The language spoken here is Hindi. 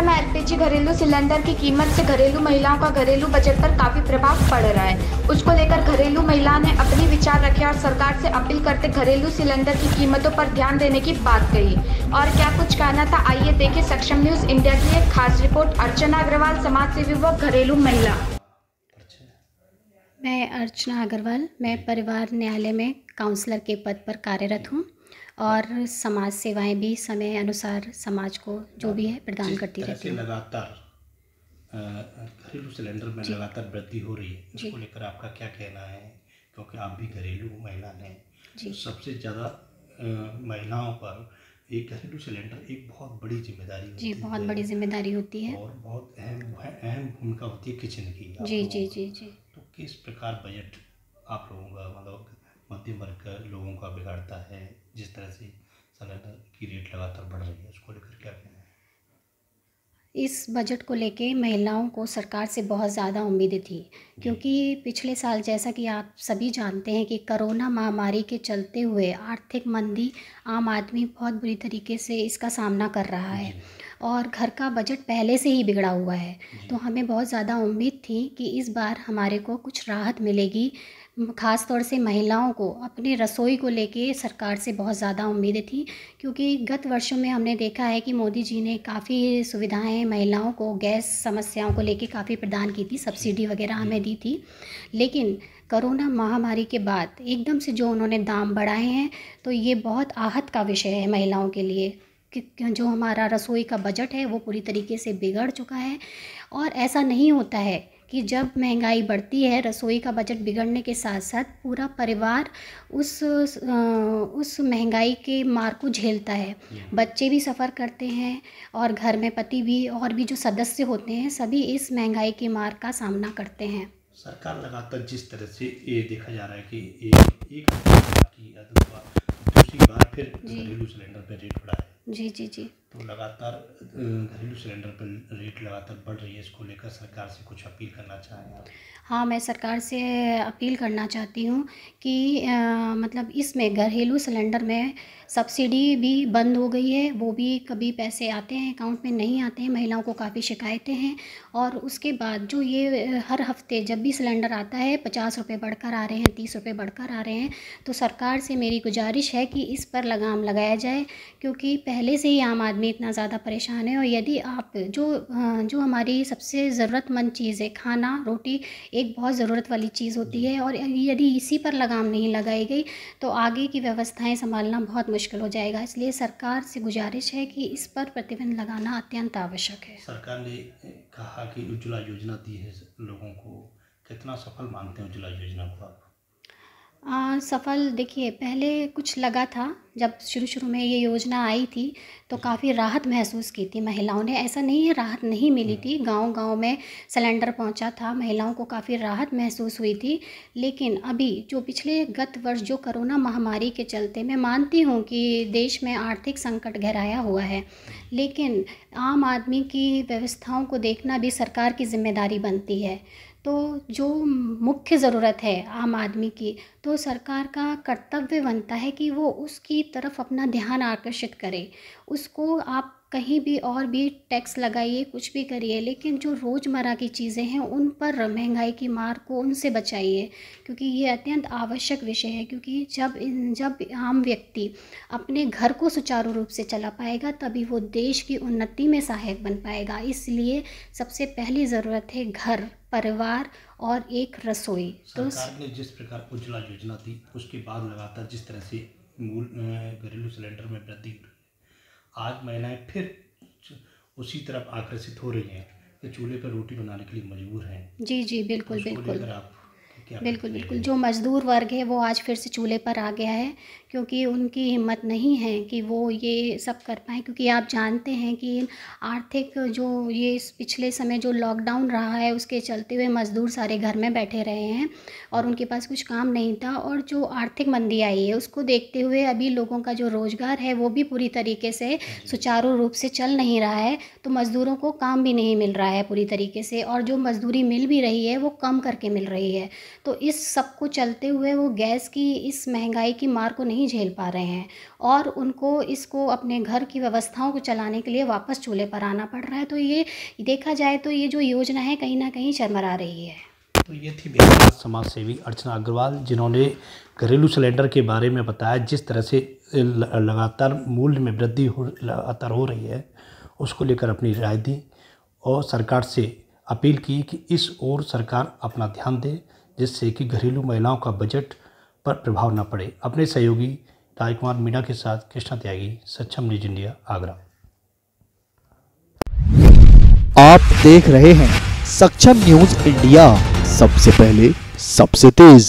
में एलपीजी घरेलू सिलेंडर की कीमत से घरेलू महिलाओं का घरेलू बजट पर काफ़ी प्रभाव पड़ रहा है। उसको लेकर घरेलू महिला ने अपनी विचार रखे और सरकार से अपील करते घरेलू सिलेंडर की कीमतों पर ध्यान देने की बात कही। और क्या कुछ कहना था, आइए देखें सक्षम न्यूज़ इंडिया की एक खास रिपोर्ट। अर्चना अग्रवाल, समाज सेवी व घरेलू महिला। मैं अर्चना अग्रवाल, मैं परिवार न्यायालय में काउंसलर के पद पर कार्यरत हूँ और समाज सेवाएं भी समय अनुसार समाज को जो भी है प्रदान करती रहती हूँ। लगातार घरेलू सिलेंडर में लगातार वृद्धि हो रही है, इसको लेकर आपका क्या कहना है? क्योंकि आप भी घरेलू महिला हैं, तो सबसे ज़्यादा महिलाओं पर एक घरेलू सिलेंडर एक बहुत बड़ी जिम्मेदारी होती है। बहुत बड़ी जिम्मेदारी होती है और बहुत अहम भूमिका होती है किचन की। जी। तो किस प्रकार बजट आप लोगों का, मतलब मध्यम वर्ग का लोगों का बिगाड़ता है, जिस तरह से सिलेंडर की रेट लगातार बढ़ रही है, उसको लेकर क्या कहना है? इस बजट को लेके महिलाओं को सरकार से बहुत ज़्यादा उम्मीदें थी, क्योंकि पिछले साल जैसा कि आप सभी जानते हैं कि कोरोना महामारी के चलते हुए आर्थिक मंदी आम आदमी बहुत बुरी तरीके से इसका सामना कर रहा है और घर का बजट पहले से ही बिगड़ा हुआ है। तो हमें बहुत ज़्यादा उम्मीद थी कि इस बार हमारे को कुछ राहत मिलेगी। ख़ास तौर से महिलाओं को अपनी रसोई को लेके सरकार से बहुत ज़्यादा उम्मीदें थी, क्योंकि गत वर्षों में हमने देखा है कि मोदी जी ने काफ़ी सुविधाएं महिलाओं को गैस समस्याओं को लेके काफ़ी प्रदान की थी, सब्सिडी वगैरह हमें दी थी। लेकिन कोरोना महामारी के बाद एकदम से जो उन्होंने दाम बढ़ाए हैं, तो ये बहुत आहत का विषय है महिलाओं के लिए कि जो हमारा रसोई का बजट है वो पूरी तरीके से बिगड़ चुका है। और ऐसा नहीं होता है कि जब महंगाई बढ़ती है, रसोई का बजट बिगड़ने के साथ साथ पूरा परिवार उस महंगाई के मार को झेलता है। बच्चे भी सफ़र करते हैं और घर में पति भी और भी जो सदस्य होते हैं सभी इस महंगाई के मार का सामना करते हैं। सरकार लगातार जिस तरह से ये देखा जा रहा है कि एक की दूसरी बार फिर घरेलू सिलेंडर पर रेट बढ़ा है। जी। तो लगातार घरेलू सिलेंडर पर रेट लगातार बढ़ रही है, इसको लेकर सरकार से कुछ अपील करना चाहें आप? हाँ, मैं सरकार से अपील करना चाहती हूँ कि मतलब इसमें घरेलू सिलेंडर में सब्सिडी भी बंद हो गई है, वो भी कभी पैसे आते हैं अकाउंट में नहीं आते हैं, महिलाओं को काफ़ी शिकायतें हैं। और उसके बाद जो ये हर हफ्ते जब भी सिलेंडर आता है 50 रुपये बढ़कर आ रहे हैं, 30 रुपये बढ़कर आ रहे हैं। तो सरकार से मेरी गुजारिश है कि इस पर लगाम लगाया जाए, क्योंकि पहले से ही आम आदमी इतना ज़्यादा परेशान है। और यदि आप जो हमारी सबसे ज़रूरतमंद चीज़ है, खाना रोटी एक बहुत ज़रूरत वाली चीज़ होती है, और यदि इसी पर लगाम नहीं लगाई गई तो आगे की व्यवस्थाएं संभालना बहुत मुश्किल हो जाएगा। इसलिए सरकार से गुजारिश है कि इस पर प्रतिबंध लगाना अत्यंत आवश्यक है। सरकार ने कहा कि उज्ज्वला योजना दी है लोगों को, कितना सफल मानते हैं उज्ज्वला योजना को आप? सफल देखिए, पहले कुछ लगा था जब शुरू में ये योजना आई थी तो काफ़ी राहत महसूस की थी महिलाओं ने। ऐसा नहीं है राहत नहीं मिली थी, गांव में सिलेंडर पहुंचा था, महिलाओं को काफ़ी राहत महसूस हुई थी। लेकिन अभी जो पिछले गत वर्ष जो कोरोना महामारी के चलते, मैं मानती हूं कि देश में आर्थिक संकट गहराया हुआ है, लेकिन आम आदमी की व्यवस्थाओं को देखना भी सरकार की जिम्मेदारी बनती है। तो जो मुख्य ज़रूरत है आम आदमी की, तो सरकार का कर्तव्य बनता है कि वो उसकी तरफ अपना ध्यान आकर्षित करे। उसको आप कहीं भी और भी टैक्स लगाइए, कुछ भी करिए, लेकिन जो रोज़मर्रा की चीज़ें हैं उन पर महंगाई की मार को उनसे बचाइए, क्योंकि ये अत्यंत आवश्यक विषय है। क्योंकि जब आम व्यक्ति अपने घर को सुचारू रूप से चला पाएगा तभी वो देश की उन्नति में सहायक बन पाएगा। इसलिए सबसे पहली ज़रूरत है घर, परिवार और एक रसोई। तो सरकार ने जिस प्रकार उज्ज्वला योजना दी, उसके बाद लगातार जिस तरह से घरेलू सिलेंडर में वृद्धि, आज महिलाएं फिर उसी तरफ आकर्षित हो रही हैं कि चूल्हे पर रोटी बनाने के लिए मजबूर हैं। जी बिल्कुल। बिल्कुल। जो मज़दूर वर्ग है वो आज फिर से चूल्हे पर आ गया है, क्योंकि उनकी हिम्मत नहीं है कि वो ये सब कर पाएँ। क्योंकि आप जानते हैं कि आर्थिक जो ये पिछले समय जो लॉकडाउन रहा है उसके चलते हुए मज़दूर सारे घर में बैठे रहे हैं और उनके पास कुछ काम नहीं था। और जो आर्थिक मंदी आई है उसको देखते हुए अभी लोगों का जो रोज़गार है वो भी पूरी तरीके से सुचारू रूप से चल नहीं रहा है। तो मज़दूरों को काम भी नहीं मिल रहा है पूरी तरीके से, और जो मज़दूरी मिल भी रही है वो कम करके मिल रही है। तो इस सब को चलते हुए वो गैस की इस महंगाई की मार को नहीं झेल पा रहे हैं और उनको इसको अपने घर की व्यवस्थाओं को चलाने के लिए वापस चूल्हे पर आना पड़ रहा है। तो ये देखा जाए तो ये जो योजना है कहीं ना कहीं चरमरा रही है। तो ये थी मेरे समाज सेवी अर्चना अग्रवाल, जिन्होंने घरेलू सिलेंडर के बारे में बताया। जिस तरह से लगातार मूल्य में वृद्धि लगातार हो रही है, उसको लेकर अपनी राय दी और सरकार से अपील की कि इस ओर सरकार अपना ध्यान दे, जिससे कि घरेलू महिलाओं का बजट पर प्रभाव न पड़े। अपने सहयोगी राजकुमार मीणा के साथ कृष्णा त्यागी, सक्षम न्यूज इंडिया, आगरा। आप देख रहे हैं सक्षम न्यूज इंडिया, सबसे पहले सबसे तेज।